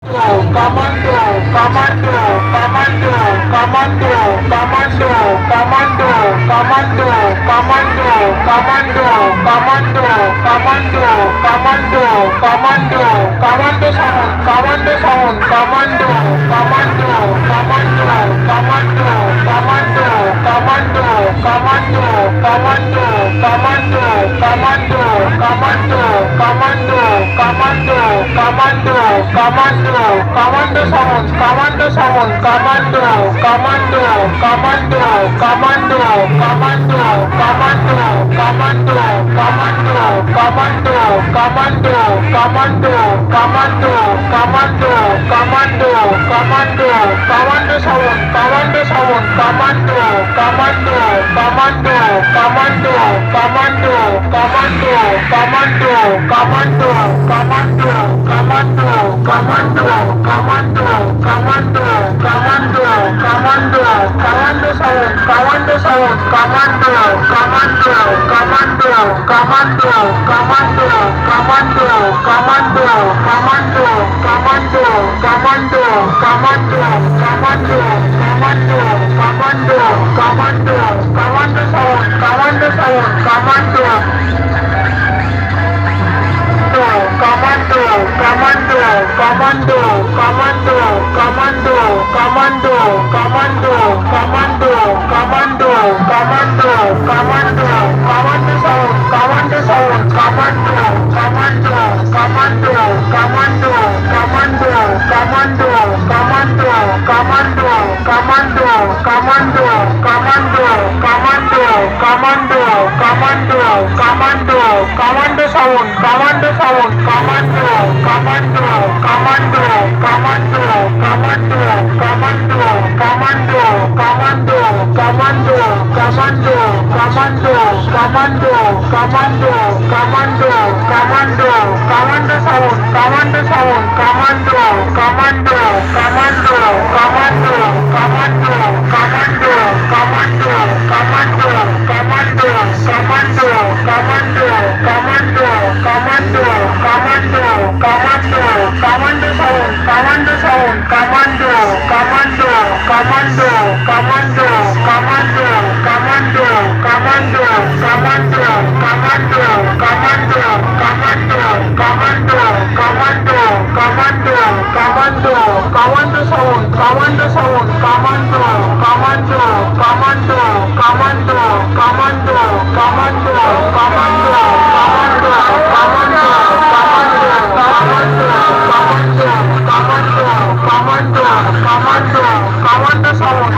Comando, comando, comando, comando, comando, comando, comando, comando, comando, comando, comando, comando, comando, comando sound, comando sound, comando, comando, comando, comando, comando, comando, comando, comando, comando, comando, comando, comando, comando, comando, comando, comando sound, comando sound, comando, comando, comando, comando, comando, comando, comando, comando, comando, comando, comando, comando, comando, comando, comando, comando sound, comando sound, comando, comando, comando, comando, comando, comando, comando, comando, comando, comando, comando, comando, comando, comando, comando, comando sound, comando sound, comando, comando, comando, comando, comando, comando, comando, comando, comando, comando, comando, comando, comando, comando, comando, comando sound, comando sound, comando, comando, comando, comando, comando, comando, comando, comando, comando, comando, comando, comando, comando sound, comando sound, comando, comando, comando, comando, comando, comando, comando, comando, comando, comando, comando, comando, comando, comando, comando, comando sound, comando sound, comando, comando, comando, comando, comando, comando, comando, comando, comando, comando, comando, comando, comando, comando, comando, comando sound, comando sound, comando, comando, comando, comando, comando, comando, comando, comando, comando, comando, comando, comando, comando, comando, comando, comando sound, comando sound, comando, comando, comando, comando, comando, comando, comando, comando, comando, comando, comando, comando, comando, comando, comando, comando sound, comando sound, comando, comando, comando, comando, comando, comando, comando, comando sound,